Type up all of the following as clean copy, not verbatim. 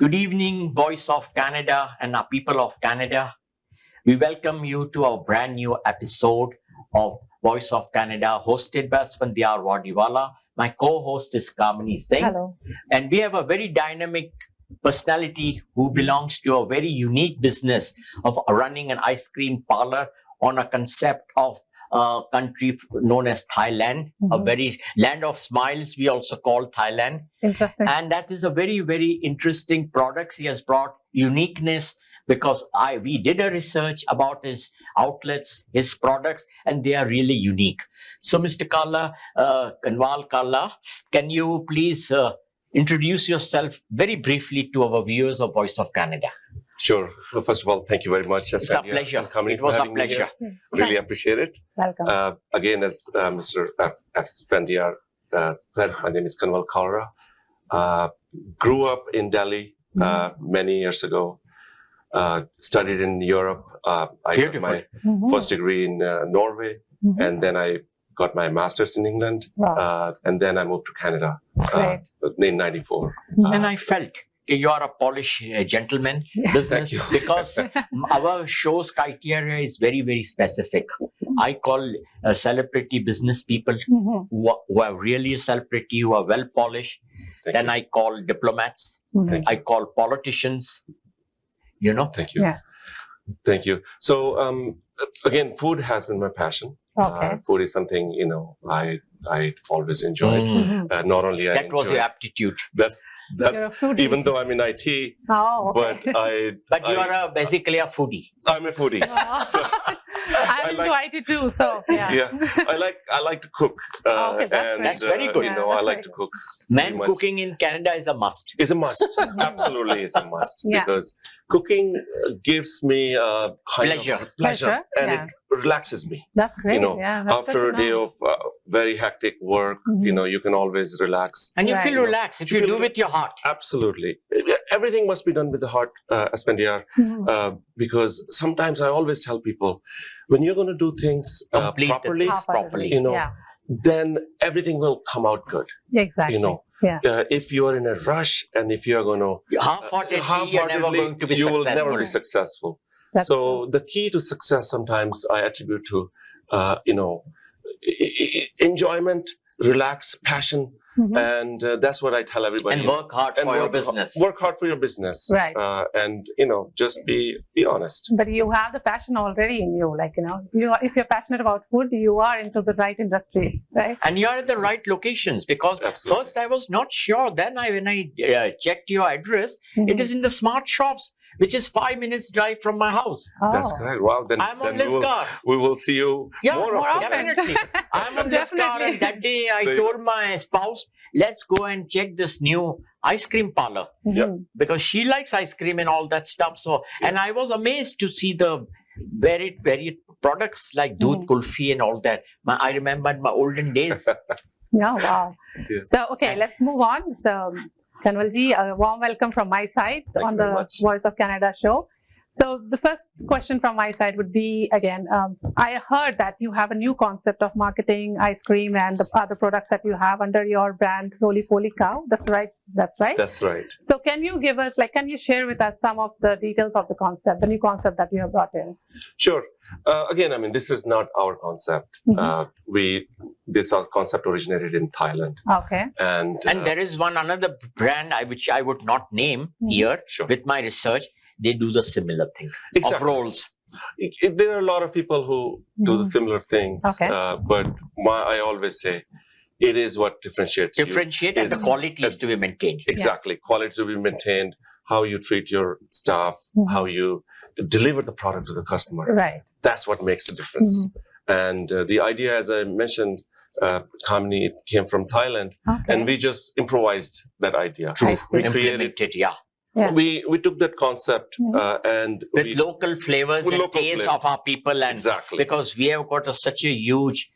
Good evening, Voice of Canada and our people of Canada. We welcome you to our brand new episode of Voice of Canada, hosted by Asphandiar Wadiwalla. My co-host is Kamini Singh. Hello. And we have a very dynamic personality who belongs to a very unique business of running an ice cream parlor on a concept of a country known as Thailand, a very land of smiles, we also call Thailand. Interesting. And that is a very, very interesting product. He has brought uniqueness because we did a research about his outlets, his products, and they are really unique. So, Mr. Karla, Kanwal Kalra, can you please introduce yourself very briefly to our viewers of Voice of Canada? Sure. Well, first of all, thank you very much. It's a pleasure. It was a pleasure. Really appreciate it. Welcome. Again, as Mr. Asphandiar said, my name is Kanwal Kalra. Grew up in Delhi many years ago. Studied in Europe. I got my first degree in Norway, and then I got my master's in England. Wow. And then I moved to Canada in '94. And I felt you are a Polish gentleman business because our show's criteria is very, very specific. I call celebrity business people who are really a celebrity, who are well polished. Then I call diplomats. I call politicians. You know. Thank you. Yeah. Thank you. So again, food has been my passion. Okay. Food is something I always enjoyed. Not only I that was your aptitude. That's even though I'm in IT. Oh, okay. But you are basically a foodie. I'm a foodie. So, I'm into IT too, so yeah. I like to cook. Okay, that's very good. I like to cook. Man cooking in Canada is a must. It's a must. Absolutely, it's a must because cooking gives me pleasure, and it relaxes me. That's great. After a day of very hectic work, you can always relax. And you feel relaxed if you do with your heart. Absolutely. Everything must be done with the heart, Asphandiar, because sometimes I always tell people, when you're going to do things properly, then everything will come out good. Exactly. If you are in a rush and if you are going to half-heartedly, you're never going to be you successful. will never be successful. So the key to success sometimes I attribute to, enjoyment, relax, passion. And that's what I tell everybody. And work hard for your business. Work hard for your business. Right. And, just be honest. But you have the passion already in you. If you're passionate about food, you are into the right industry, right? And you're at the right locations because first I was not sure. Then when I checked your address, it is in the smart shops, which is 5 minutes drive from my house. That's correct. Wow. Then I'm on this car. We will see you more often. Definitely. I'm on this car, and that day I told my spouse, let's go and check this new ice cream parlor because she likes ice cream and all that stuff. So, and I was amazed to see the varied products like doodh kulfi and all that. I remembered my olden days. Yeah, wow. So, okay, let's move on. So, Kanwalji, a warm welcome from my side on the Voice of Canada show. So the first question from my side would be, again, I heard that you have a new concept of marketing ice cream and the other products that you have under your brand, Roly Poly Cow. That's right? That's right? That's right. So can you give us, can you share with us some of the details of the concept, the new concept that you have brought in? Sure. Again, this is not our concept. This concept originated in Thailand. Okay. And there is another brand which I would not name here with my research. They do the similar thing of rolls. There are a lot of people who do the similar things, but I always say it is what differentiates you. And the quality is to be maintained. Exactly. Quality to be maintained, how you treat your staff, how you deliver the product to the customer. Right. That's what makes a difference. And the idea, as I mentioned, Kamini, it came from Thailand, and we just improvised that idea. We created it, We took that concept and with local flavors and tastes of our people, and because we have got such a huge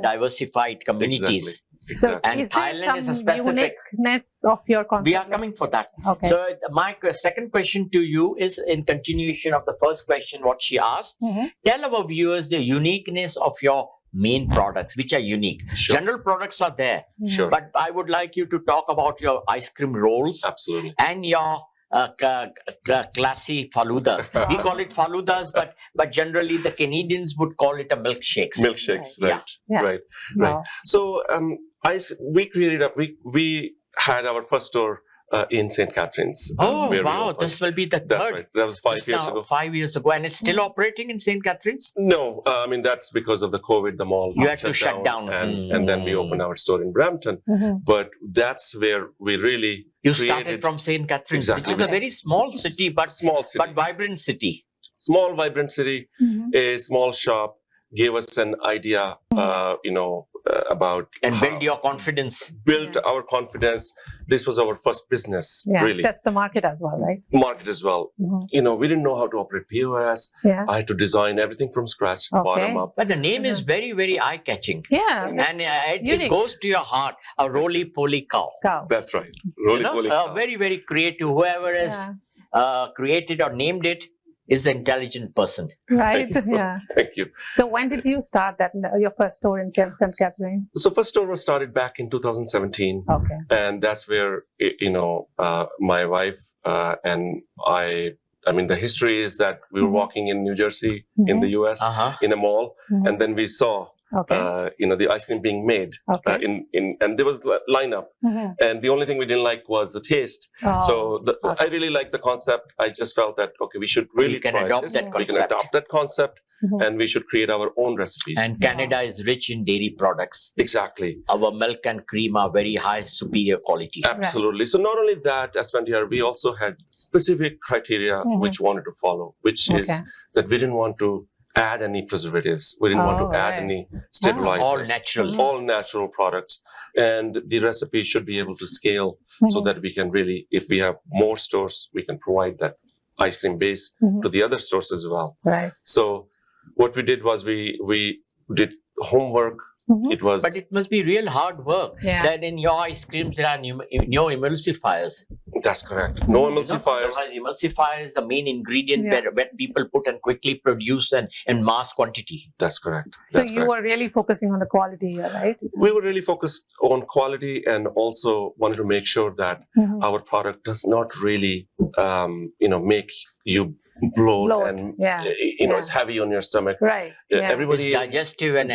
diversified communities. So and is Thailand there is a some specific uniqueness of your concept? We are coming for that. Okay. So my second question to you is in continuation of the first question, what she asked. Tell our viewers the uniqueness of your main products, which are unique. General products are there, but I would like you to talk about your ice cream rolls absolutely and your classy faludas. We call it faludas, but generally the Canadians would call it a milkshakes. Milkshakes, right? Yeah. Right. Wow. So we had our first store in St. Catharines. Oh, where we wow. opened. This will be the That's third. right. That was 5 years ago. 5 years ago. And it's still operating in St. Catharines? No, I mean, that's because of the COVID, the mall You had to shut down. And then we opened our store in Brampton. But that's where we really You started from St. Catharines, Exactly. which is a very small city, but vibrant city. Small, vibrant city, a small shop gave us an idea, about And build your confidence. Built our confidence. This was our first business, really. That's the market as well, right? Market as well. We didn't know how to operate POS. Yeah. I had to design everything from scratch, bottom up. But the name is very, very eye-catching. Yeah. And it goes to your heart. A roly-poly cow. That's right. Roly-poly cow. Very, very creative. Whoever has created or named it is an intelligent person. Right. Thank you. Yeah. Thank you. So when did you start your first store in St. Catharines? So first store was started back in 2017. Okay. And that's where, my wife and I mean, the history is that we were walking in New Jersey, in the US, in a mall, and then we saw, the ice cream being made and there was a lineup. And the only thing we didn't like was the taste. So I really liked the concept. I just felt that, okay, we should really try adopt this. We can adopt that concept. And we should create our own recipes. And Canada is rich in dairy products. Exactly. Our milk and cream are very high, superior quality. Absolutely. Right. So not only that, Asphandiar, we also had specific criteria which we wanted to follow, which is that we didn't want to add any preservatives. We didn't want to add any stabilizers. All natural. All natural products. And the recipe should be able to scale so that we can really, if we have more stores, we can provide that ice cream base to the other stores as well. Right. So what we did was we did homework. But it must be real hard work. That in your ice creams there are no emulsifiers. That's correct. No emulsifiers. Emulsifier is the main ingredient where people put and quickly produce in mass quantity. That's correct. So you were really focusing on the quality here, right? We were really focused on quality and also wanted to make sure that our product does not really, make you bloat and it's heavy on your stomach. Right. Everybody it's digestive and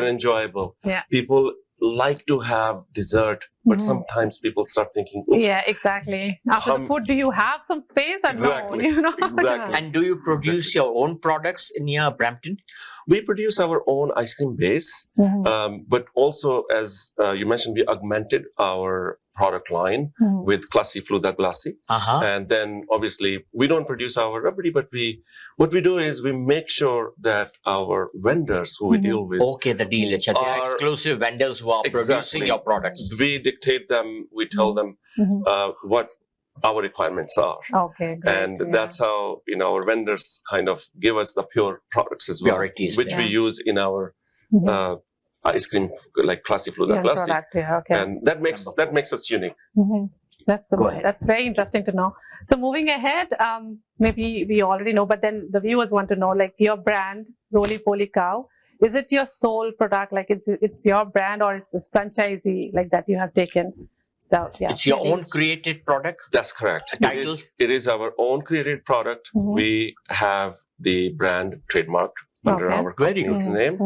enjoyable. People like to have dessert, but sometimes people start thinking, oops. Yeah, exactly. After the food, do you have some space or exactly, no? Exactly. And do you produce your own products near Brampton? We produce our own ice cream base, but also, as you mentioned, we augmented our product line with Classy Fluda Glassy. And then obviously we don't produce our rubbery, but what we do is we make sure that our vendors who we deal with the deal. They are exclusive vendors who are producing your products. We dictate them, we tell them what our requirements are. Okay. Great. And that's how our vendors kind of give us the pure products as well, which we use in our ice cream, like Classy Fluda Glassy. And that makes us unique. That's very interesting to know. So moving ahead, maybe we already know, but then the viewers want to know, like your brand, Roly Poly Cow, is it your sole product? Like it's your brand or it's a franchisee like that you have taken? So it's your own created product? That's correct. It is our own created product. We have the brand trademarked under our company's name.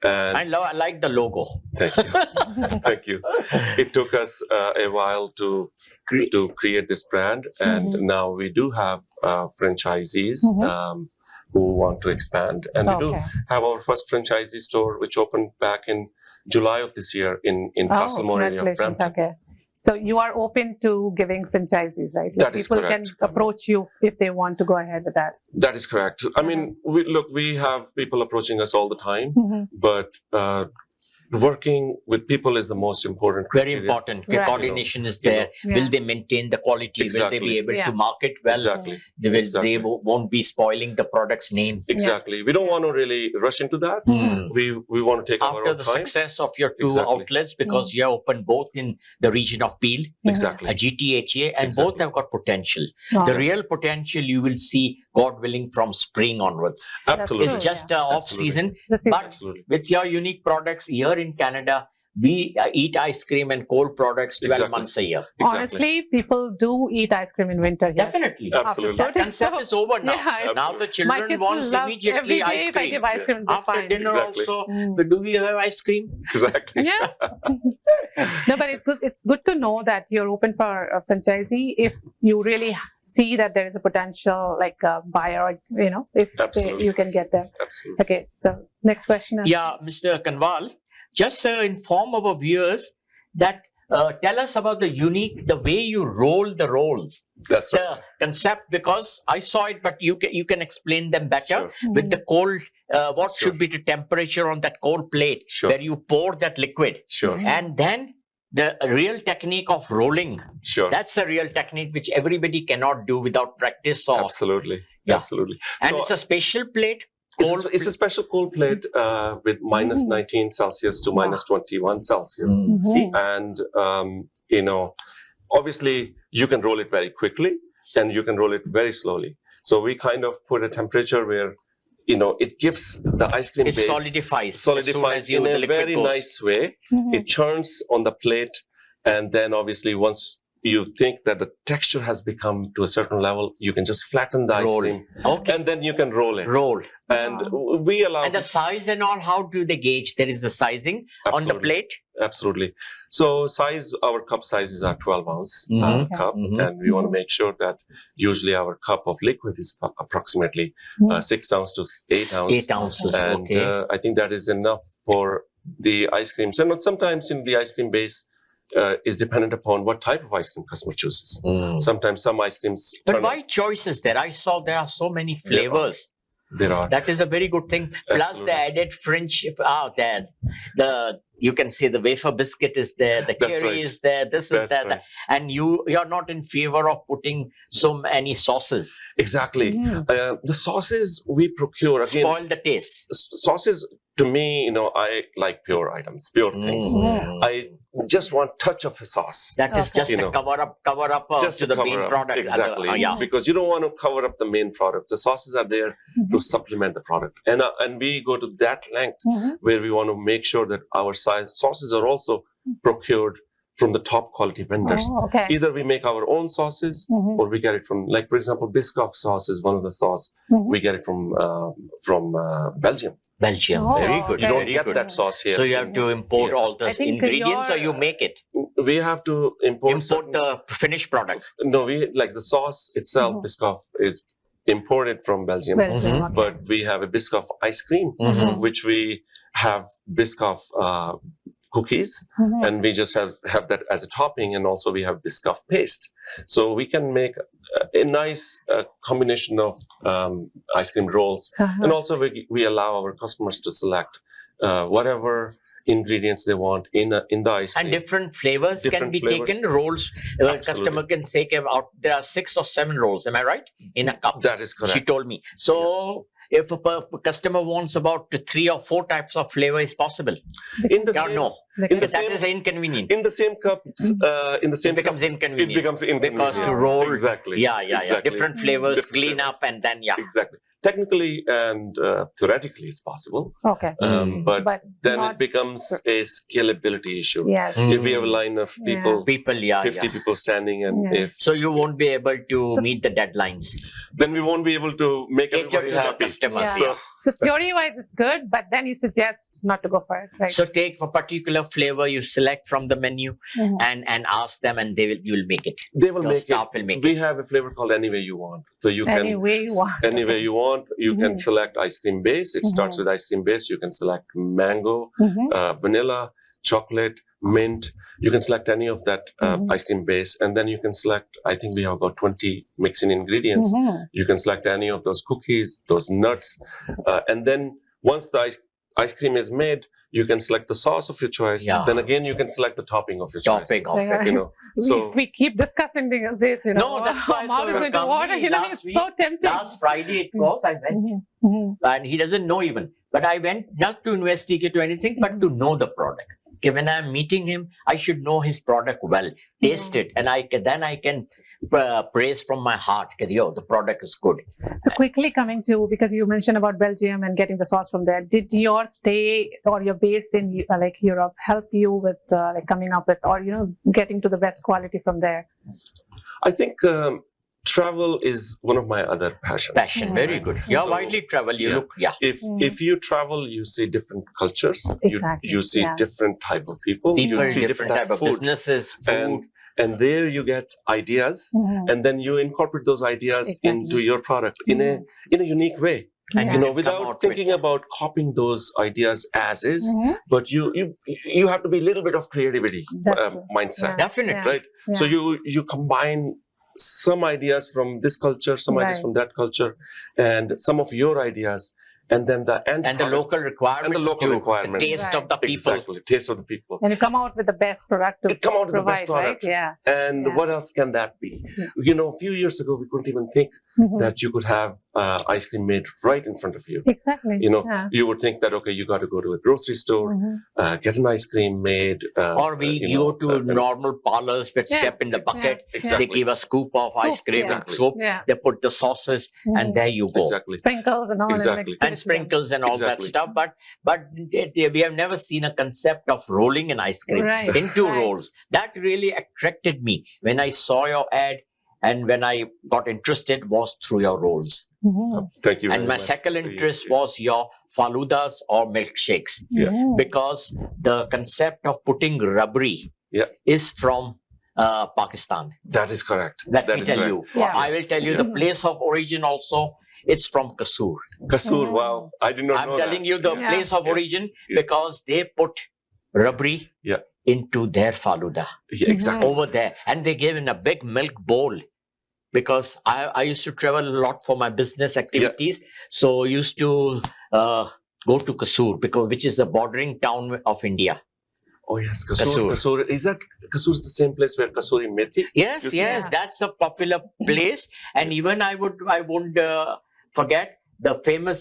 And I like the logo. Thank you. Thank you. It took us a while to create this brand, and now we do have franchisees who want to expand. And we do have our first franchisee store, which opened back in July of this year in Castlemore area of Brampton. Okay. So you are open to giving franchises, right? That is correct. People can approach you if they want to go ahead with that. That is correct. I mean, we have people approaching us all the time, but working with people is the most important criteria. Very important. Coordination is there. Will they maintain the quality? Exactly. Will they be able to market well? Exactly. They won't be spoiling the product's name. Exactly. We don't want to really rush into that. We want to take our own time. After the success of your two outlets, because you have opened both in the region of Peel, exactly, GTHA, and both have got potential. The real potential you will see, God willing, from spring onwards. Absolutely. It's just off season, but with your unique products here in Canada, we eat ice cream and cold products 12 Exactly. months a year. Exactly. Honestly, people do eat ice cream in winter here. Definitely. Absolutely. That concept is over now. Yeah, Now the my children kids wants love immediately every day ice if I cream. give ice cream, they're After fine. dinner Exactly. also, Mm. do we have ice cream? Exactly. Yeah. No, but it's good to know that you're open for a franchisee if you really see that there is a potential like a buyer, if Absolutely. you can get there. Absolutely. Okay, so next question. Yeah, Mr. Kanwal, just inform our viewers that tell us about the way you roll the rolls, That's right. the concept, because I saw it, but you can explain them better. Sure. With the cold, what Sure. should be the temperature on that cold plate Sure. where you pour that liquid, Sure. Mhm. and then the real technique of rolling. Sure. That's the real technique which everybody cannot do without practice. Or Absolutely. Yeah. Absolutely. and So- it's a special plate. It's a special cold plate with minus Mhm. 19 Celsius to minus 21 Celsius. Mm. Mhm. See, And, obviously you can roll it very quickly and you can roll it very slowly. So we kind of put a temperature where, it gives the ice cream it base solidifies as soon solidifies as you, in the a liquid very goes. nice way. Mhm. It churns on the plate, and then obviously once you think that the texture has become to a certain level, you can just flatten the ice Roll. cream, Okay. and then you can roll it. Roll. And we allow And the size and all, how do they gauge? There is the sizing on the Absolutely. plate. Absolutely. So our cup sizes are 12 ounce Mhm. cup, Mhm. and we want to make sure that usually our cup of liquid is approximately Mhm. 6 ounce to 8 ounce. 8 ounces. And Okay. I think that is enough for the ice cream. So sometimes in the ice cream base is dependent upon what type of ice cream customer chooses. Mm. Sometimes some ice creams But turn why choices there? I saw there are so many There are. flavors. there are That is a very good thing. Plus Absolutely. the added French, you can see the wafer biscuit is there, the That's cherry right. is there, this is That's there, right. and you're not in favor of putting so many sauces. Exactly. Mhm. The sauces we procure again. Spoil the taste. Sauces to me, I like pure items, pure things. Mm. I just want touch of a sauce. That is Okay. just a cover up Just to to the main cover up. product. Exactly. Yeah. Because you don't want to cover up the main product. The sauces are there to supplement the product. And we go to that length Mhm. where we want to make sure that our sauces are also procured from the top quality vendors. Oh, okay. Either we make our own sauces Mhm. or we get it from, like, for example, Biscoff sauce is one of the sauce. Mhm. We get it from Belgium. Belgium. Oh, Very good. okay. You don't Very get good. that sauce here. So you have to import Yeah. all the I think ingredients, or your- you make it. We have to import The finished product. No, we like the sauce itself. Mhm. Biscoff is imported from Belgium, Belgium, Mhm. okay. but we have a Biscoff ice cream, Mhm. which we have Biscoff cookies, Mhm. and we just have that as a topping, and also we have Biscoff paste. So we can make a nice combination of ice cream rolls, Uh-huh. and also we allow our customers to select whatever ingredients they want in the ice cream. And different flavors can Different be flavors. taken. Rolls, customer can say out. There are 6 or 7 rolls. Am I right? In a cup. That is correct. She told me. So if a customer wants about 3 or 4 types of flavor, is possible. In the Or same, no? in the Because that same- is inconvenient. in the same cups, in the It same becomes cup, inconvenient. it becomes inconvenient. Because to roll, Exactly. Yeah. Exactly. Different flavors, Different clean flavors. up, and then Exactly. Technically and theoretically, it's possible, Okay. but But then not, it becomes a scalability issue. yes. Mm. If we have a line of people, people, 50 people standing, and Yeah. if So you won't be able to So- meet the deadlines. then we won't be able to make Cater everybody to the happy. customers. Yeah. Yeah. So So theory-wise, it's good, but then you suggest not to go for it, right? So take a particular flavor you select from the menu Mhm. and ask them, and you will make it. they will Your make staff it. will make We have a flavor called Any Way You Want. So you can Any way you want. any way you want. You can Mhm. select ice cream base. It starts Mhm. with ice cream base. You can select mango, Mhm. vanilla, chocolate, mint. You can select any of that Mhm. ice cream base, and then you can select. I think we have about 20 mixing ingredients. Mhm. You can select any of those cookies, those nuts, and then once the ice cream is made, you can select the sauce of your choice. Yeah. Then again, you can select the topping of your Topping of Yeah. it. choice. So we keep discussing this, No, that's why our mouth the is going to water, company it's last so tempting. Last Friday it was, I went, Mhm. Mhm. and he doesn't know even. But I went not to investigate or anything, but to know the product. Okay, when I'm meeting him, I should know his product well, taste it, and then I can praise from my heart. The product is good. So quickly coming to, because you mentioned about Belgium and getting the sauce from there, did your stay or your base in like Europe help you with like coming up with, or getting to the best quality from there? I think travel is one of my other passions. Very good. You So, widely travel. You look, If you travel, you see different cultures. Exactly. You see different type of people. people, You see different type of food. businesses, food. And there you get ideas, and then you incorporate those ideas into your product in a unique way. And You know, can come without out thinking with- about copying those ideas as is, but you have to be a little bit of creativity That's true. mindset, Definitely. right? So you combine some ideas from this culture, some ideas Right. from that culture, and some of your ideas, and then the end And the product, local requirements, local too, requirements. the taste Right. of the people. exactly taste of the people. And you come out with the best product to It come out with the best provide, product. right? Yeah. And Yeah. what else can that be? Yeah. You know, a few years ago, we couldn't even think that you could have ice cream made right in front of you. Exactly. You know, Yeah. you would think that, okay, you got to go to a grocery store, get an ice cream made. Or you go to normal parlors with Yeah. step in the bucket. Exactly. They give a scoop of ice Scoop, cream yeah. and soap. Yeah. They put the sauces, and there you go. Exactly. Sprinkles and all. Exactly. And sprinkles and all that Exactly. stuff. But we have never seen a concept of rolling an ice cream Right. into Right. rolls. That really attracted me when I saw your ad, and when I got interested was through your rolls. Thank you. And very my much. second interest was your faludas or milkshakes, Yeah. because the concept of putting rabri Yeah. is from Pakistan. That is correct. Let That me is tell correct. you. Yeah. I will tell you the place of origin also. It's from Kasur. Kasur, wow. I did not I'm know telling that. you the Yeah. place of Yeah. origin Yeah. because they put rabri Yeah. into their faluda Yeah, exactly. over there, and they gave in a big milk bowl. Because I used to travel a lot for my business activities, so I used to go to Kasur, which is a bordering town of India. Oh yes, Kasur. Kasur. Kasur. Is that Kasur is the same place where Kasuri Methi? Yes, You see? yes, that's a popular place, and even I won't forget the famous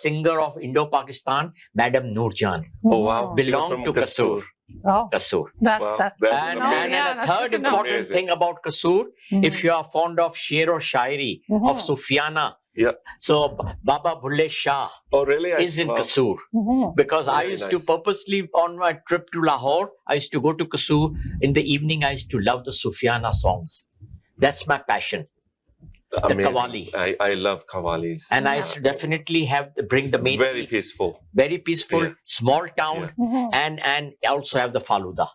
singer of Indo-Pakistan, Madam Noorjan, Oh wow. She was belonged from to Kasur. Oh, Kasur. that's Wow. that's That's And, no, amazing. yeah, and a that's third good to know. important Amazing. thing about Kasur, if you are fond of Sher or Shairi of Sufiana, Yeah. so Baba Bhulle Shah Oh really? is in Wow. Kasur. Because I Very used to nice. purposely, on my trip to Lahore, I used to go to Kasur. In the evening, I used to love the Sufiana songs. That's my passion. Amazing. Qawwali. I love Qawwalis. And I used to definitely bring It's the main, very peaceful. very peaceful, Yeah. small town, and also have the faluda,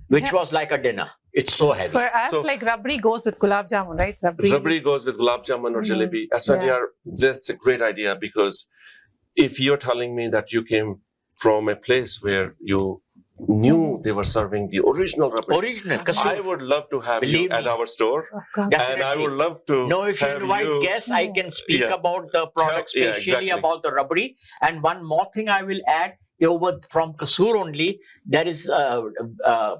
which Yeah. was like a dinner. It's so heavy. For us, So- like rabri goes with gulab jamun, right? Rabri goes with gulab jamun or jalebi. Asphandiar, that's a great idea because if you're telling me that you came from a place where you knew they were serving the original rabri, Original I Kasur. would love to have Believe you at me. our store, Of course. and I Definitely. would love to. No, if you have invite you- guests, I can speak Yeah. about the product, Yeah, especially exactly. about the rabri. And one more thing I will add, over from Kasur only, there is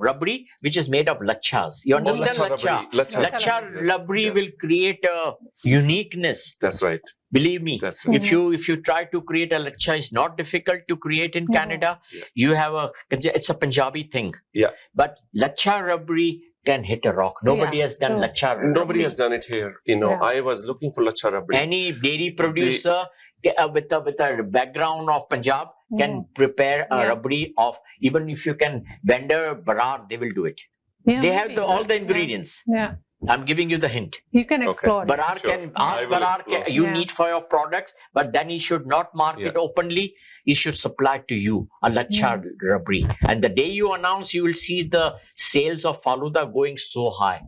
rabri which is made of lachas. You Oh, understand lacha? rabri. Lacha. Lacha Yes, rabri yes. will create a uniqueness. That's right. Believe me. That's right. If you try to create a lacha, it's not difficult to create in Canada. Yeah. You have it's a Punjabi thing. Yeah. But lacha rabri can hit a rock. Nobody Yeah, has done true. lacha rabri. Nobody has done it here. You know, Yeah. I was looking for lacha rabri. Any dairy producer with a background of Punjab can prepare a Yeah. rabri of, even if you can vendor barar, they will do it. Yeah, They have maybe. all the Yeah. ingredients. Yeah, I'm giving you the hint. you can Okay. explore. it. Barar Sure. can I ask will barar explore. you Yeah. need for your products, but then he should not market openly. He should supply to you a lacha rabri. And the day you announce, you will see the sales of faluda going so high.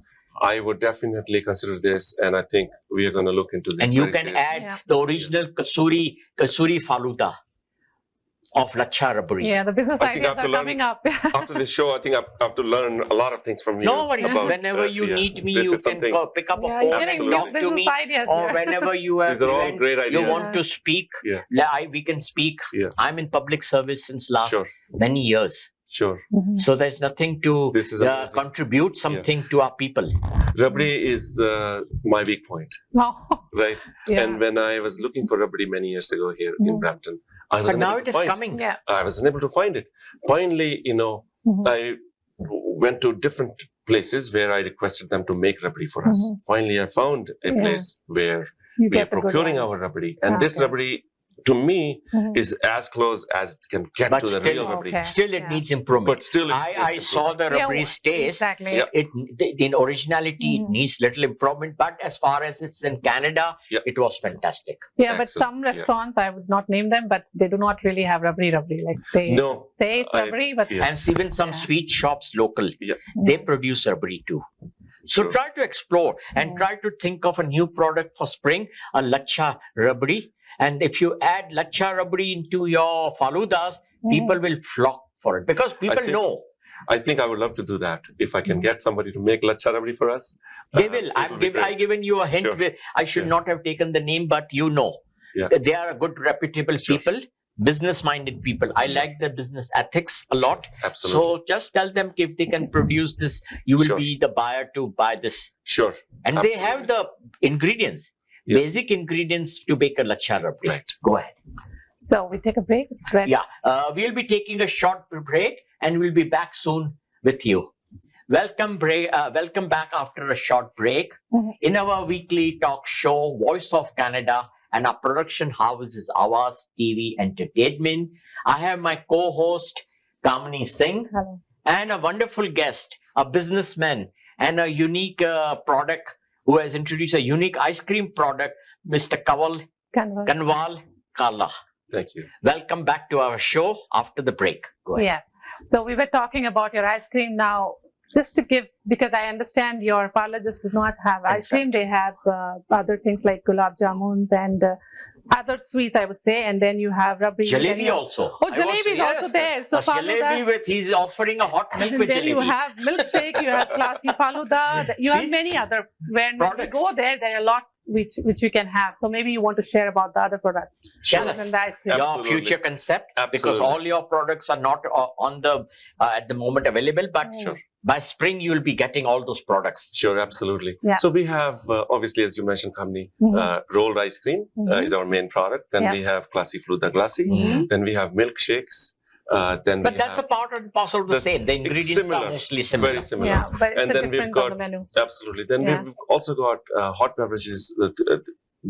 I would definitely consider this, and I think we are going to look into this. And you very can seriously. add Yeah. the original kasuri faluda of lacha rabri. Yeah, the business I think I ideas have are to learn- coming up. After this show, I think I have to learn a lot of things from you. No worries. about, Whenever you yeah, need me, this you is can something- pick up a Yeah, phone you're and getting Absolutely. new talk to business me. ideas. Or yeah. whenever you have These are all event, great you ideas. want to speak, Yeah. we can speak. Yeah. I'm in public service since last Sure, many years. sure. So there's nothing to This is amazing. contribute something to our people. Rabri is my weak point, Oh, right? yeah. And when I was looking for Rabri many years ago here in Brampton, I was But now unable it to is find coming. yeah. I was unable to find it. Finally, Mhm. I went to different places where I requested them to make rabdi for us. Finally, I found a place where You we are get the good procuring one. our rabdi, and this Okay. rabdi, to me, is as close as it can get But to the still- real rabdi. Okay. Still, it Yeah. needs improvement. But still, I saw the rabri's taste. Exactly. Yeah. In originality, it needs little improvement. But as far as it's in Canada, it was fantastic. Yeah, but Excellent. some restaurants, I would not name them, but they do not really have rabri. Like they No, say it's rabri, but yeah. And even some Yeah. sweet shops local, Yeah. they produce rabri too. So Sure. try to explore and try to think of a new product for spring, a lacha rabri. And if you add lacha rabri into your faludas, people will flock for it because people think- know. I think I would love to do that if I can get somebody to make lacha rabdi for us. They will. it would be great. I've given you a hint. Sure. I should not have taken the name, but you know. Yeah. They are a good, reputable Sure. people, business-minded people. I Sure. like the business ethics a lot. Absolutely. So just tell them if they can produce this, you will Sure. be the buyer to buy this. Sure. And they have the ingredients, Yeah. basic ingredients to bake a lacha rabri. Right. Go ahead. so we take a break. It's ready. Yeah, we'll be taking a short break and we'll be back soon with you. Welcome back after a short break. In our weekly talk show, Voice of Canada, and our production house is Awaz TV Entertainment. I have my co-host, Kamini Singh, Hello. and a wonderful guest, a businessman, and a unique product who has introduced a unique ice cream product, Mr. Kanwal Kalra. Thank you. Welcome back to our show after the break. Go ahead. Yes. So we were talking about your ice cream now. Just to give, because I understand your parlor just does not have ice cream. They have other things like gulab jamuns and other sweets, I would say. And then you have rabri. Jalebi also. Oh, jalebi is also there. So a jalebi with, he's offering a hot milk and with then jalebi. you have milkshake, you have classy faluda, you have See? many other. When we Products. go there are a lot which you can have. So maybe you want to share about the other products. Tell other us than the ice cream. your Absolutely. future concept, because Absolutely. all your products are not on the at the moment available, but Sure. by spring you will be getting all those products. Sure, absolutely. Yeah. So we have, obviously, as you mentioned, Kamini, rolled ice cream is our main product. Then we have classy fruta glassy. Mhm. Then we have milkshakes. Then But we that's have, a part and parcel of the That's same. The ingredients similar, are mostly similar. very similar. Yeah, but it's And a then we've different on got- the menu. Absolutely. Then Yeah. we've also got hot beverages,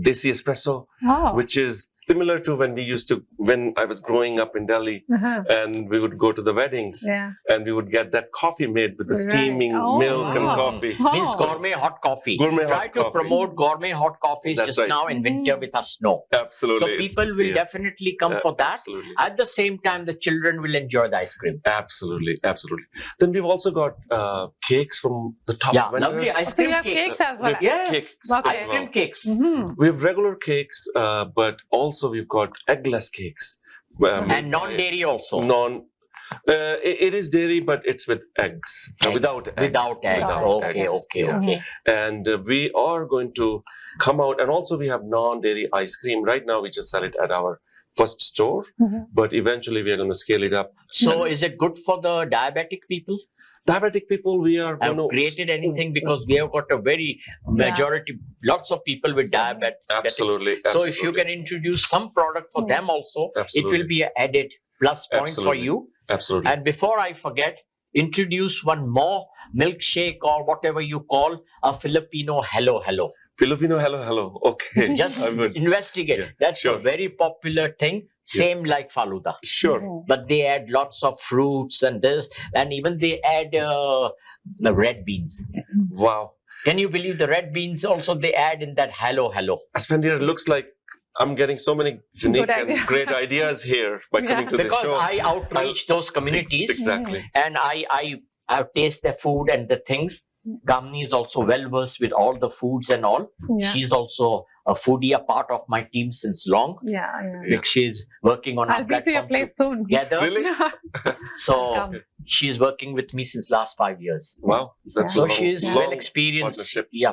desi espresso, Oh. which is similar to when I was growing up in Delhi, and we would go to the weddings, Yeah. and we would get that coffee made with the Right. steaming Oh, milk and wow. coffee. Means Oh. gourmet hot coffee. Gourmet Try hot to coffee. promote gourmet hot coffees That's just right. now in winter with a snow. Absolutely. So It's- people will yeah, definitely come for that. Absolutely. At the same time, the children will enjoy the ice cream. Absolutely. Absolutely. Then we've also got cakes from the top Yeah, vendors. lovely ice So cream you have cakes. cakes as well. We have Yes, cakes Okay. as ice cream well. cakes. Mm-hmm. We have regular cakes, but also we've got eggless cakes. made And by non-dairy also. It is dairy, but it's with eggs. Without eggs. Without eggs. Without Okay, eggs. okay, Yeah. okay. And we are going to come out, and also we have non-dairy ice cream. Right now, we just sell it at our first store, but eventually we are going to scale it up. So is it good for the diabetic people? Diabetic people, we are Have going to created anything because we have got a very majority, lots of people with diabetes. absolutely. So if you can introduce some product for them also, Absolutely. it will be an added plus point for Absolutely. you. Absolutely. And before I forget, introduce one more milkshake or whatever you call a Filipino hello. Filipino hello. Okay. Just I would. investigate. Yeah, That's sure. a very popular thing. Same like faluda. Sure. But they add lots of fruits and this, and even they add the red beans. Wow. Can you believe the red beans also they add in that hello? Asphandiar, it looks like I'm getting so many unique Good idea. and great ideas here by coming to this Because show. I outreach those communities Exactly. and I taste their food and the things. Kamini is also well versed with all the foods and all. Yeah. She's also a foodie, a part of my team since long. Yeah. Like she's working on I'll our be to your platform place soon. together. Really? So Come. she's working with me since last 5 years. Wow. That's So a long, she's long well experienced. partnership. Yeah.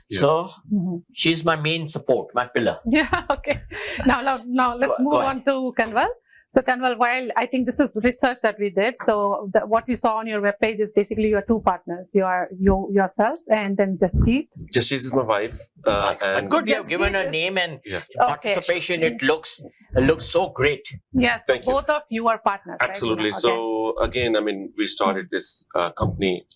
Yeah. So Mhm. she's my main support, my pillar. Yeah. Okay. Now let's Go move ahead. on to Kanwal. So Kanwal, while I think this is research that we did, so what we saw on your webpage is basically your two partners. You are yourself and then Jasjeet. Jasjeet is my wife. But good, you have given a name and participation. It looks so great. Yes, Thank you. Both of you are partners. Absolutely. Right? So again, I mean, we started this company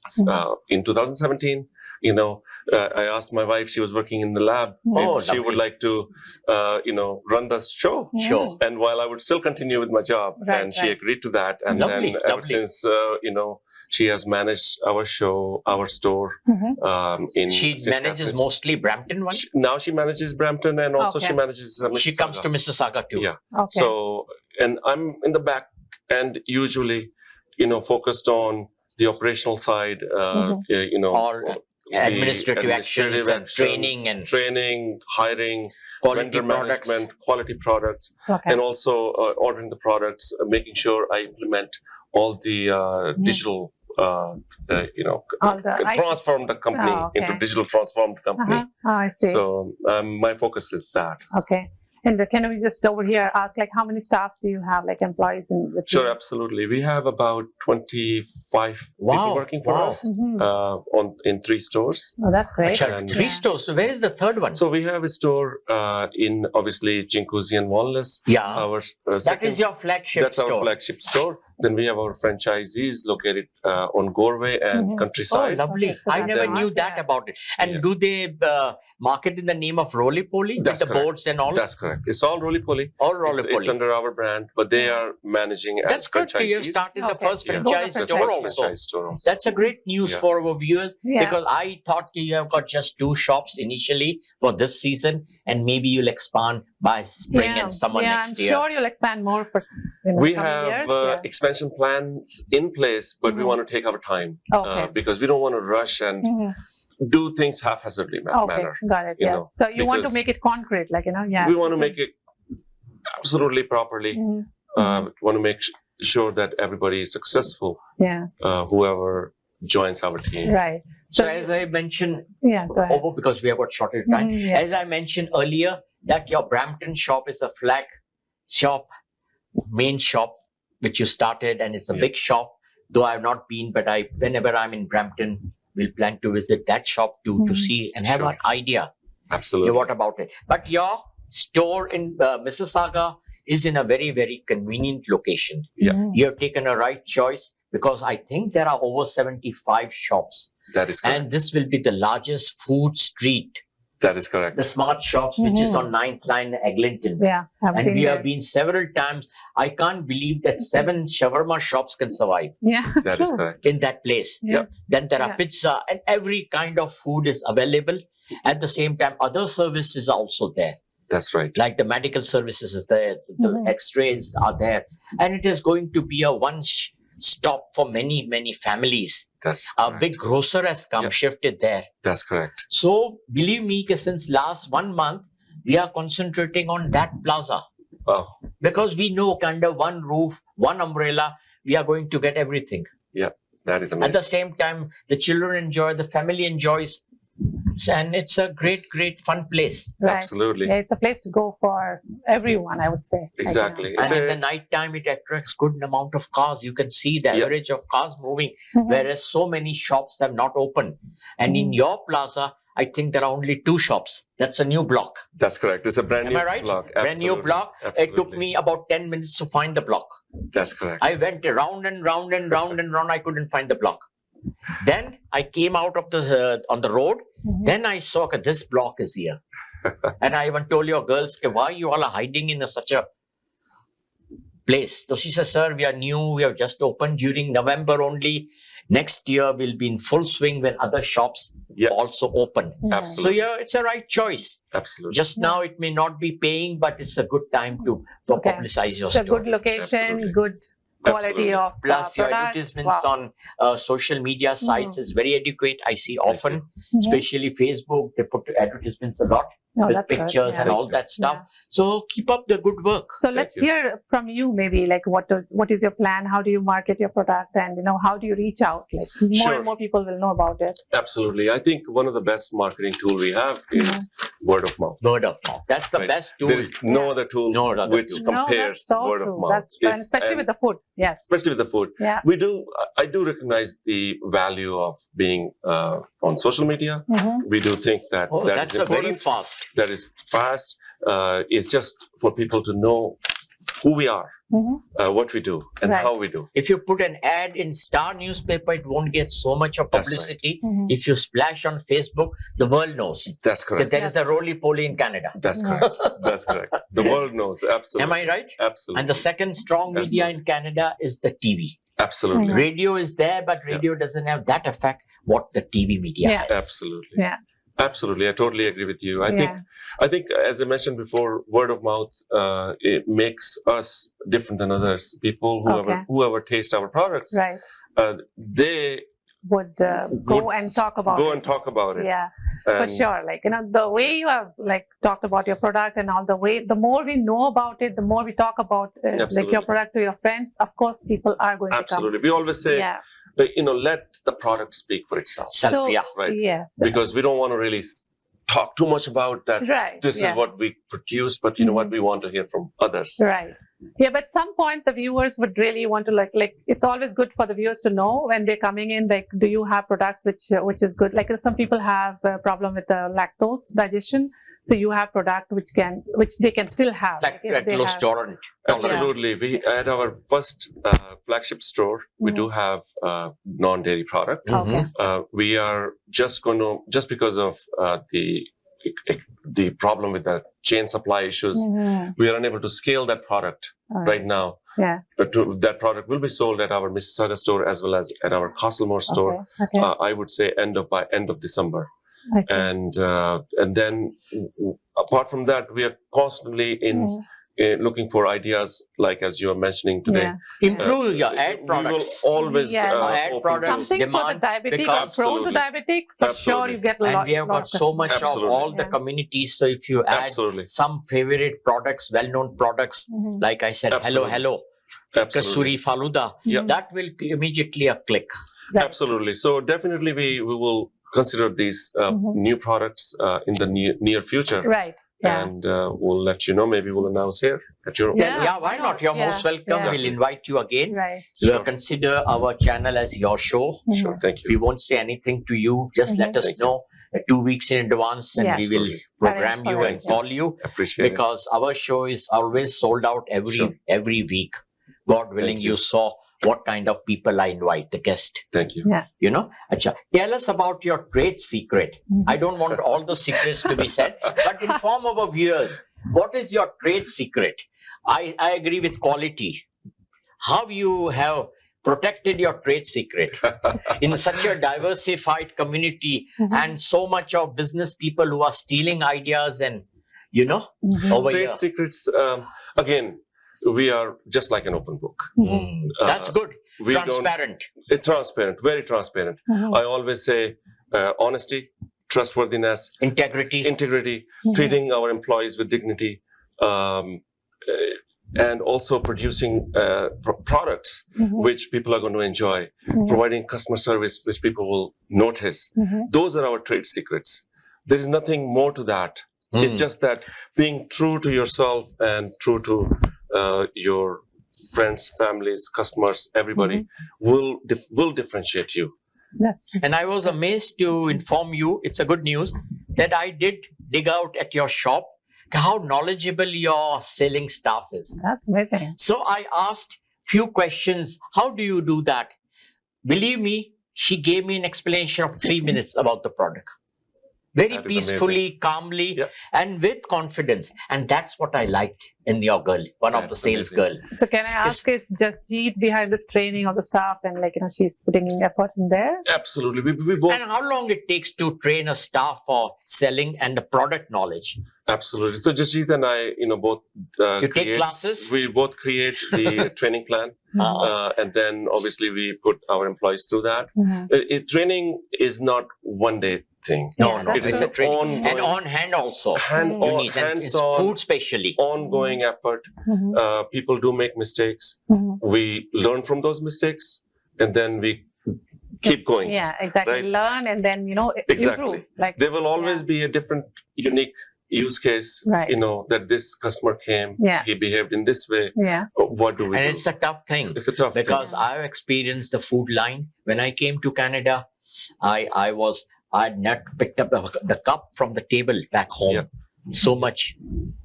in 2017. I asked my wife, she was working in the lab, if she would like to, run the show. Sure. And while I would still continue with my job, and she agreed to that. And then ever since, she has managed our show, our store. She manages mostly Brampton one? Now she manages Brampton, and also she manages Mississauga. She comes to Mississauga too. Yeah. Okay. So, and I'm in the back end usually, focused on the operational side, all administrative actions and training, hiring, quality vendor products. management, quality products, and also ordering the products, making sure I implement all the digital, transform the company into digital transformed company. I see. So my focus is that. Okay. And can we just over here ask, like, how many staff do you have, like employees in the team? Sure, absolutely. We have about 25 people working for us in 3 stores. Oh, that's great. And 3 stores. So where is the third one? So we have a store in obviously Jinkuzi and Wanless. Yeah. Our that is your flagship That's store. our flagship store. Then we have our franchisees located on Goreway and Countryside. Oh, lovely. I never knew that about it. And do they market in the name of Roly Poly? With the boards and all? That's correct. It's all Roly Poly. All Roly Poly. It's under our brand, but they are managing as franchisees. That's good. You started the first franchise store also. That's a great news for our viewers because I thought you have got just 2 shops initially for this season, and maybe you'll expand by spring and summer next year. I'm sure you'll expand more for we have expansion plans in place, but we want to take our time because we don't want to rush and do things haphazardly manner. Got it. Yes. So you want to make it concrete, like, we want to make it absolutely properly. Want to make sure that everybody is successful. Yeah. Whoever joins our team. Right. So as I mentioned, go ahead. Because we have got shorter time. As I mentioned earlier, that your Brampton shop is a flag shop, main shop, which you started, and it's a big shop. Though I've not been, but whenever I'm in Brampton, we'll plan to visit that shop too to see and have an idea. Absolutely. What about it? But your store in Mississauga is in a very, very convenient location. Yeah. You have taken a right choice because I think there are over 75 shops. That is correct. And this will be the largest food street. That is correct. The Smart Shops, which is on 9th Line, Eglinton. Yeah. And we have been several times. I can't believe that 7 shawarma shops can survive. Yeah. That is correct. In that place. Yeah. Then there are pizza and every kind of food is available. At the same time, other services are also there. That's right. Like the medical services is there, the x-rays are there. And it is going to be a one-stop for many, many families. That's a big grocer has come, shifted there. That's correct. So, believe me, since last 1 month, we are concentrating on that plaza. Oh. Because we know under one roof, one umbrella, we are going to get everything. Yeah, that is amazing. At the same time, the children enjoy, the family enjoys. And it's a great, fun place. Right. Absolutely. Yeah, it's a place to go for everyone, I would say. Exactly. And in the night time, it attracts good amount of cars. You can see the average of cars moving, whereas so many shops have not opened. And in your plaza, I think there are only 2 shops. That's a new block. That's correct. It's a brand new block. Absolutely. Brand new block. Absolutely. It took me about 10 minutes to find the block. That's correct. I went round and round and round and round. I couldn't find the block. Then I came out of on the road. Then I saw that this block is here. And I even told your girls, why you all are hiding in such a place? So she says, sir, we are new. We have just opened during November only. Next year we'll be in full swing when other shops also open. Absolutely. So it's a right choice. Absolutely. Just now it may not be paying, but it's a good time to publicize your store. It's a good location, good quality of plus your advertisements on social media sites is very adequate. I see often, especially Facebook, they put advertisements a lot. Oh, with that's good. pictures Yeah. and all that stuff. So keep up the good work. So let's hear from you, maybe, like what is your plan? How do you market your product, and how do you reach out? Like more and more people will know about it. Absolutely. I think one of the best marketing tool we have is word of mouth. Word of mouth. That's the best tool. There is no other tool which compares that's so word true. of mouth. That's true. And especially with the food. Yes. Especially with the food. Yeah. I do recognize the value of being on social media. We do think that that's is important. very fast. That is fast. It's just for people to know who we are, what we do, and how we do. If you put an ad in Star newspaper, it won't get so much of publicity. Right. If you splash on Facebook, the world knows. That's correct. There is a roly-poly in Canada. That's correct. That's correct. The world knows. Absolutely. Am I right? Absolutely. And the second strong media in Canada is the TV. Absolutely. Radio is there, but radio doesn't have that effect what the TV media has. Absolutely. Yeah. Absolutely. I totally agree with you. I think, as I mentioned before, word of mouth, it makes us different than others. People, whoever taste our products, they would go and talk about it. Go and talk about it. Yeah, for sure. Like, the way you have talked about your product and all, the more we know about it, the more we talk about like your product to your friends, of course, people are going to come. Absolutely. We always say, let the product speak for itself. Right? Yeah. Because we don't want to really talk too much about that. Right. This is what we produce, but you know what, we want to hear from others. Right. Yeah, but at some point the viewers would really want to like it's always good for the viewers to know when they're coming in, like, do you have products which is good? Like, some people have a problem with the lactose digestion. So you have product which they can still have. Like lactose tolerant. Absolutely. We at our first flagship store, we do have non-dairy product. We are just because of the problem with the chain supply issues, we are unable to scale that product right now. Yeah. But that product will be sold at our Mississauga store as well as at our Castlemore store. I would say by end of December. And then apart from that, we are constantly looking for ideas, like as you are mentioning today. Improve your ad products. We will always ad products. Something for the diabetic or prone to diabetic, for sure you get a lot. And we have got so much of all the communities. So if you add some favorite products, well-known products, like I said, hello, Kasuri Faluda, that will immediately a click. Absolutely. So definitely we will consider these new products in the near future. Right. Yeah. And we'll let you know. Maybe we'll announce here at your why not? You're most welcome. We'll invite you again. Right. We'll consider our channel as your show. Sure. Thank you. We won't say anything to you. Just let us know 2 weeks in advance, and we will program you and call you. Appreciate because our show is always sold out every week. God willing, you saw what kind of people I invite, the guest. Thank you. Yeah. Tell us about your trade secret. I don't want all the secrets to be said, but inform our viewers, what is your trade secret? I agree with quality. How you have protected your trade secret in such a diversified community and so much of business people who are stealing ideas and, over trade here. secrets, again, we are just like an open book. That's good. Transparent. Transparent, very transparent. I always say honesty, trustworthiness, integrity, treating our employees with dignity, and also producing products which people are going to enjoy, providing customer service which people will notice. Those are our trade secrets. There is nothing more to that. It's just that being true to yourself and true to your friends, families, customers, everybody will differentiate you. And I was amazed to inform you, it's a good news, that I did dig out at your shop how knowledgeable your selling staff is. That's amazing. So I asked few questions. How do you do that? Believe me, she gave me an explanation of 3 minutes about the product. Very peacefully, calmly, and with confidence. And that's what I liked in your girl, one of the sales girl. So can I ask, is Jasjeet behind this training of the staff, and she's putting in efforts in there? Absolutely. We both. And how long it takes to train a staff for selling and the product knowledge? Absolutely. So Jasjeet and I, both take classes. We both create the training plan, and then obviously we put our employees through that. Training is not one day thing. No, Yeah, no, that's it's a true. training. And on hand also. You need, and it's Hands-on, food specially. ongoing effort. People do make mistakes. We learn from those mistakes, and then we keep going. Yeah, exactly. Right? Learn and then Exactly. improve. Like There will always be a different, unique use case. Right. That this customer came, Yeah. he behaved in this way. Yeah. What do we And do? it's a tough thing. It's a tough Because thing. I've experienced the food line. When I came to Canada, I'd not picked up the cup from the table back home. Yeah. So much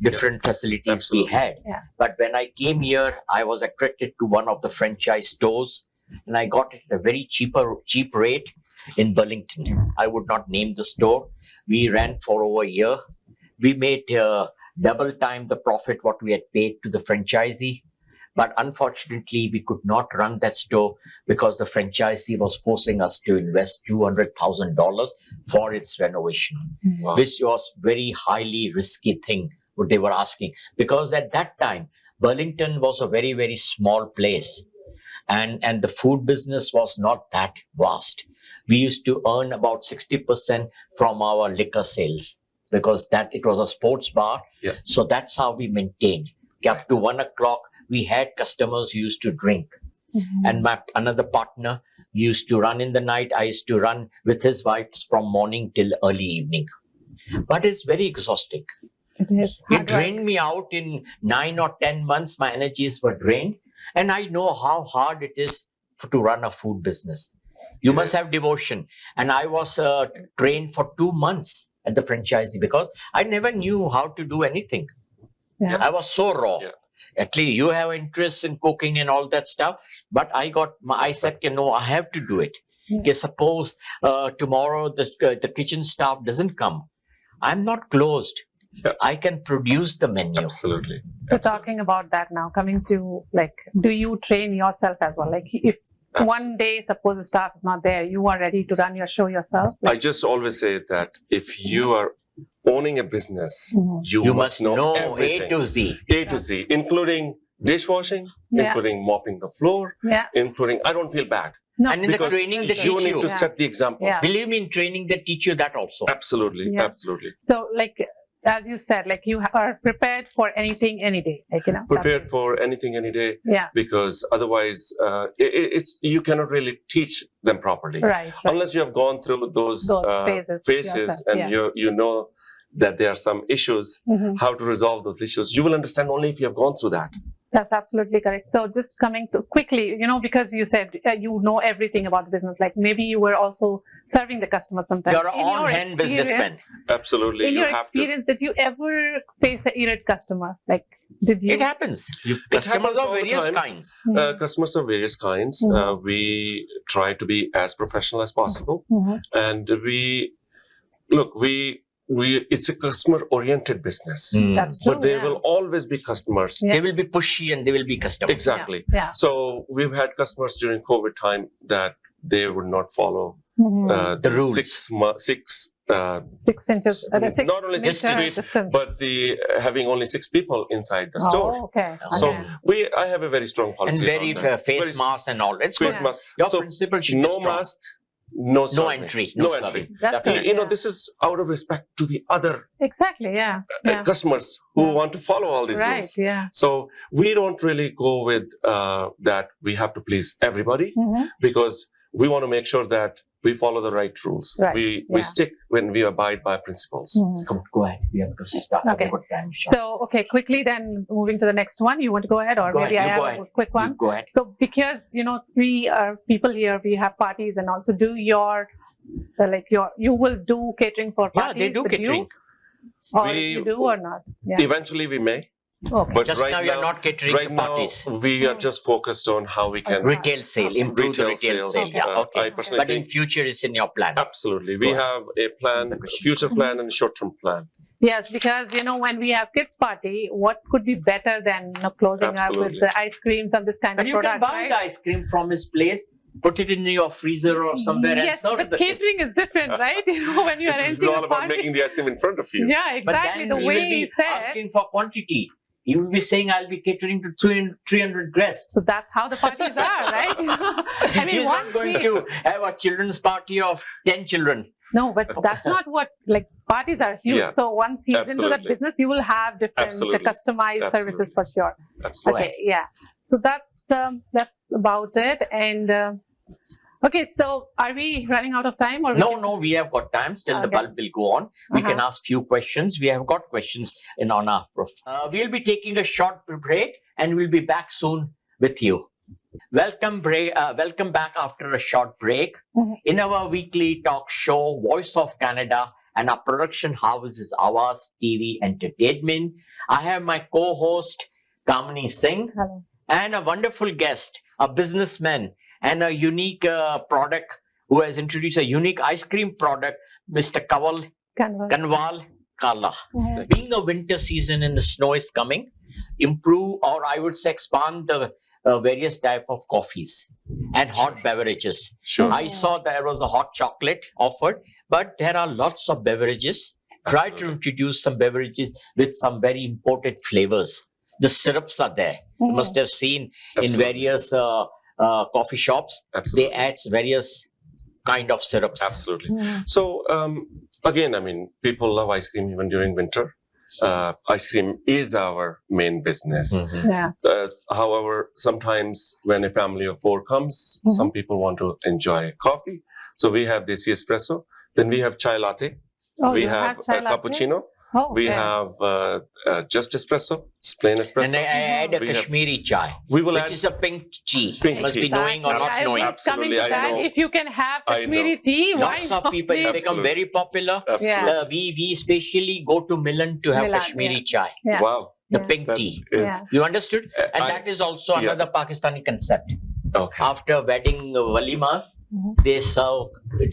different facilities Absolutely. we had. Yeah. But when I came here, I was attracted to one of the franchise stores, and I got it at a very cheap rate in Burlington. I would not name the store. We ran for over a year. We made double time the profit what we had paid to the franchisee. But unfortunately, we could not run that store because the franchisee was forcing us to invest $200,000 for its renovation, Wow. which was very highly risky thing what they were asking. Because at that time, Burlington was a very, very small place. And the food business was not that vast. We used to earn about 60% from our liquor sales because that it was a sports bar. Yeah. So that's how we maintained. Up to 1 o'clock, we had customers who used to drink. And my another partner used to run in the night. I used to run with his wife from morning till early evening. But it's very exhausting. It is. It hard work. drained me out in 9 or 10 months. My energies were drained. And I know how hard it is to run a food business. You must Yes. have devotion. And I was trained for 2 months at the franchisee because I never knew how to do anything. Yeah. I was so raw. Yeah. At least you have interest in cooking and all that stuff. But I said, no, I have to do it. Yeah. Okay, suppose tomorrow the kitchen staff doesn't come. I'm not closed. Yeah. I can produce the menu. Absolutely. So talking about that now, coming to do you train yourself as well? Like if one day, suppose the staff is not there, you are ready to run your show yourself? I just always say that if you are owning a business, you must know everything. A to Z. A to Z, including dishwashing, Yeah. including mopping the floor, Yeah. including, I don't feel bad. No. And in the Because training, they you teach need you. to Yeah. set the example. Yeah. Believe me, in training, they teach you that also. Absolutely. Yeah. Absolutely. So as you said, you are prepared for anything, any day. Prepared for anything, any day, Yeah. because otherwise you cannot really teach them properly. Right. Unless you have gone through those phases yourself, and yeah. you know that there are some issues, how to resolve those issues. You will understand only if you have gone through that. That's absolutely correct. So just coming to quickly, because you said you know everything about the business, like maybe you were also serving the customer sometimes. You're an on-hand businessman. Absolutely. In you your have experience, did you ever face an irate customer? Did you? It happens. Customers happens of all the various time. kinds. to. Customers of various kinds. We try to be as professional as possible. And it's a customer-oriented business. That's true. But there yeah. will always be customers. Yeah. They will be pushy and they will be customers. Exactly. Yeah. So we've had customers during COVID time that they would not follow The rules. 6 inches. not only 6 meter feet, distance. but the having only 6 people inside the store. Oh, okay. So Okay. I have a very strong And policy. very on that. face Very- mask and all. It's face good. mask. Your So principle should be no strong. mask, no No serving. entry. No serving. entry. That's good. You know, yeah. this is out of respect to the other Exactly. Yeah. Yeah. customers who Yeah. want to follow all these Right. rules. Yeah. So we don't really go with that we have to please everybody, because we want to make sure that we follow the right rules. Right, We yeah. stick when we abide by principles. Come, go ahead. We have to start. Okay. About time. So, quickly then moving to the next one. You want to go ahead, or Go maybe ahead, I you have go a ahead. quick one? Go ahead. So, because we are people here, we have parties, and also do you will do catering for Yeah, parties? they do with catering. You, or We- you do or not? Yeah. Eventually we may, Okay. but Just right now, you're not catering right to now parties. we are just focused on how we can Retail sale, improve the retail sales. sale. Yeah, okay. I personally But in think future, it's in your plan. absolutely we Go ahead. have a plan, a future plan, and a short-term plan. Yes, because when we have kids party, what could be better than closing up with Absolutely. the ice creams and this kind And of you can products, buy right? the ice cream from his place, put it in your freezer or somewhere Yes, and serve but the catering kids. is different, right? When you are It's entering all a about party. making the ice cream in front of you. Yeah, But exactly. then The he way will be he said. asking for quantity. He will be saying, I'll be catering to 300 guests. So that's how the parties are, right? I mean, He's not going to have a children's party of 10 children. No, but that's not what, like, parties are huge. Yeah. So once he's into that Absolutely. business, you will have different Absolutely. customized services for sure. Absolutely. Okay, yeah. So that's about it. And okay, so are we running out of time? Or No, we have got time. Still, the Okay. bulb will go on. We can ask few questions. We have got questions in on our prof. We'll be taking a short break, and we'll be back soon with you. Welcome back after a short break. Mhm. In our weekly talk show, Voice of Canada, and our production house is Awaz TV Entertainment. I have my co-host, Kamini Singh, Hello. and a wonderful guest, a businessman, and a unique product who has introduced a unique ice cream product, Mr. Kanwal Kalra. Mhm. Being a winter season and the snow is coming, improve, or I would say expand the various type of coffees and hot beverages. Sure. I saw there was a hot chocolate offered, but there are lots of beverages. Try to Absolutely. introduce some beverages with some very important flavors. The syrups are there. You must have seen in Absolutely. various coffee shops. Absolutely. They add various kind of syrups. Absolutely. Mhm. So again, I mean, people love ice cream even during winter. Ice cream is our main business. Mhm. Yeah. However, sometimes when a family of 4 comes, Mhm. some people want to enjoy coffee. So we have desi espresso. Then we have chai latte. Oh, we you have chai a latte? cappuccino. Oh, We okay. have just espresso, plain espresso. And I add a We have- Kashmiri chai, we will which add is a pink tea. Pink You must tea. be knowing or not I knowing. was coming to Absolutely, I that. know. If you can have I Kashmiri know. tea, why Lots of not? people Please? become Absolutely. very popular. absolutely. We especially go to Milan to have Milan, Kashmiri chai, Yeah. Wow. the Yeah. pink That tea. is Yeah. You understood? And I- that is also yeah. another Pakistani concept. okay. After wedding walimas, Mhm. they serve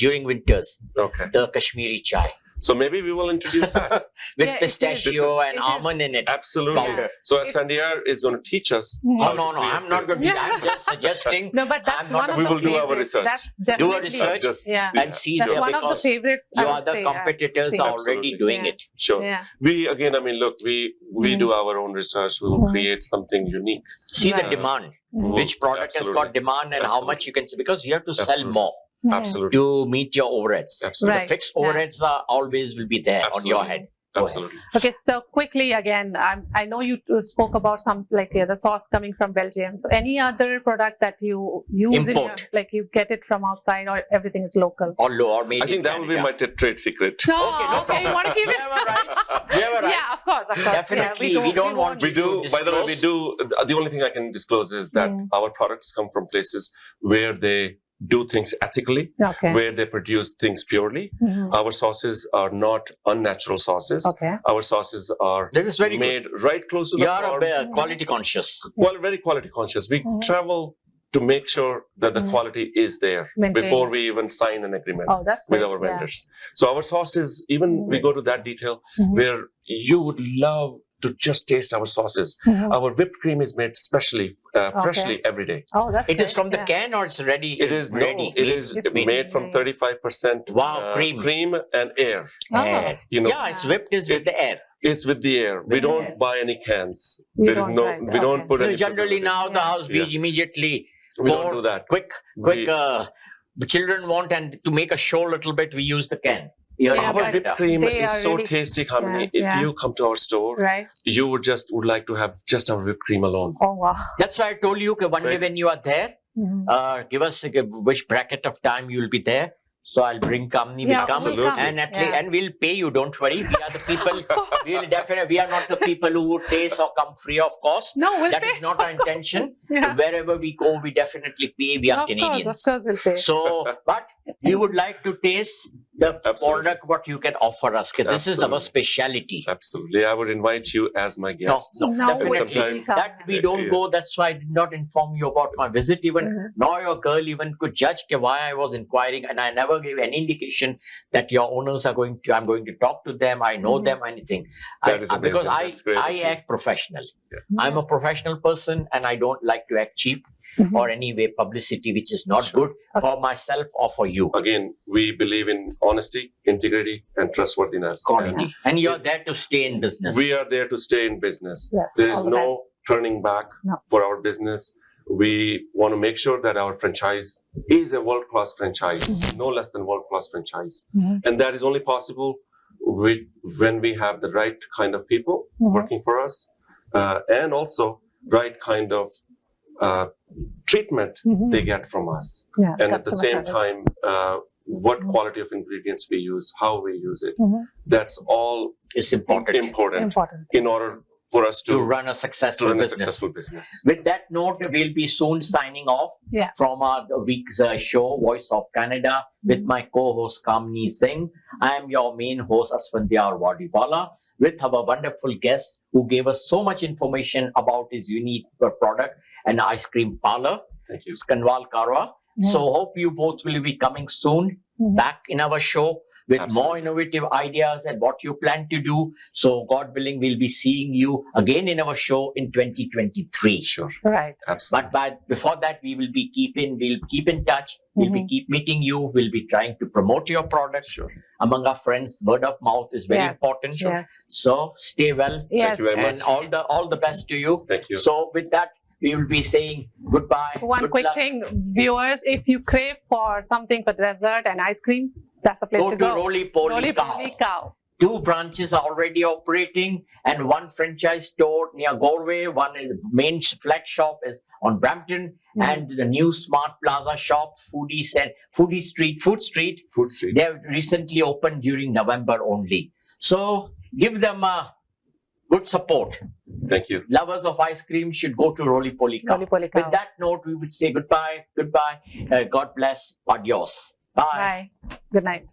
during winters Okay. the Kashmiri chai So maybe we will introduce that. with Yeah, it is. pistachio This is- and it is. almond in it. Absolutely. Powder. So Asphandiar is going to teach us. Mhm. how Oh, no, to no, create I'm not this. going to. I'm just suggesting. No, but that's I'm not one of We the will do our favorites. research. That's Do a definitely, research. Just yeah. Yeah. And see That's there one of the because favorites. I your would other say, competitors see. are already Absolutely. doing Yeah. it. Sure. Yeah. We again, I mean, look, we Mhm. do our own research. We will Mhm. create something unique. See the Right. demand. Mhm. Which product has Absolutely. got demand and how much Absolutely. you can sell, because you have to sell Absolutely. more Yeah. Absolutely. to meet your overheads. Absolutely. Right. The fixed Yeah. overheads are always will be there on your Absolutely. head. Go ahead. Absolutely. Okay, so quickly again, I know you spoke about some like the sauce coming from Belgium. So any other product that you use in your, Import. like you get it from outside, or everything is local? Or low, or made I think in that will be my Canada. trade secret. No, Okay, no okay, you want to keep We it? have a rights. We have a rights. Yeah, of course, of course. Definitely, Yeah, we don't want won't- We do. to By the way, we disclose. do. The only thing I can disclose is that Mm. our products come from places where they do things ethically, Okay. where they produce things purely. Mhm. Our sauces are not unnatural sauces. Okay. Our sauces are This is very good. made right close to You the are farm. quality conscious. Well, very quality conscious. We Mhm. travel to make sure that the Mhm. quality is there Maintain. before we even sign an agreement Oh, that's with great. our Yeah. vendors. So our sauces, even we go to that detail Mhm. where you would love to just taste our sauces. Mhm. Our whipped cream is made specially, freshly every day. Oh, that's It is great. from the Yeah. can or it's ready? It is ready. No, it is It's made from made. 35% Wow, cream. and air. Oh. Air. You know, Yeah, it's whipped is with the air. it's with the air. We With the don't air. buy any cans. You There is don't no. buy- We don't okay. put You any. generally preservatives. now the Yeah. house beach immediately We pour don't do that. quick. We- The children want, and to make a show a little bit, we use the can. Yeah, Our but whipped cream they is are so really- tasty, Kamini. Yeah, If yeah. you come to our store, Right. you would like to have just our whipped cream alone. Oh, wow. That's why I told you okay, one day Right. when you are there, Mhm. give us which bracket of time you will be there. So I'll bring Kamini, Yeah, will come, Absolutely. we'll come. and Yeah. and we'll pay you. Don't worry. We are the people. We'll definitely. We are not the people who would taste or come free of cost. No, we'll That pay. is not our intention. Yeah. Wherever we go, we definitely pay. We are Of Canadians. course, we'll pay. So, but we would like to taste the Absolutely. product what you can offer us. 'Cause this is our Absolutely. speciality. Absolutely. I would invite you as my guest. No, No, definitely. sometime- we'll come. That we don't Yeah. go. That's why I did not inform you about my visit. Even Mhm. nor your girl even could judge why I was inquiring, and I never gave any indication that your owners are going to. I'm going to talk to them. I know Mhm. them. Anything. That is Because amazing. That's great I of you. act professional. Yeah. I'm a professional person, and I don't like to act cheap Mhm. or any way publicity which is not Sure. good for myself or for you. Again, we believe in honesty, integrity, and trustworthiness. Quality. And you're there to stay in business. We are there to stay in business. Yeah, There is all the no turning back No. for our business. We want to make sure that our franchise is a world-class franchise, no less than world-class franchise. And that is only possible when we have the right kind of people working for us, and also right kind of treatment they get from us. And at the same time, what quality of ingredients we use, how we use it, that's all is important in order for us to run a successful business. With that note, we'll be soon signing off from our week's show, Voice of Canada, with my co-host Kamini Singh. I am your main host, Asphandiar Wadiwalla, with our wonderful guest who gave us so much information about his unique product and ice cream parlor. Thank you. It's Kanwal Kalra. So hope you both will be coming soon back in our show with more innovative ideas and what you plan to do. So God willing, we'll be seeing you again in our show in 2023. Sure. Right. Absolutely. But before that, we'll keep in touch. We'll be keep meeting you. We'll be trying to promote your product. Sure. Among our friends, word of mouth is very important. Yes. So stay well. Thank you very much. And all the best to you. Thank you. So with that, we will be saying goodbye. One quick thing, viewers, if you crave for something for dessert and ice cream, that's the place to go. Go to Roly Poly Cow. 2 branches are already operating and 1 franchise store near Galway. One is main flag shop is on Brampton, and the new Smart Plaza shop, Food Street. They have recently opened during November only. So give them a good support. Thank you. Lovers of ice cream should go to Roly Poly Cow. With that note, we would say goodbye. God bless. Adios. Bye. Bye. Good night.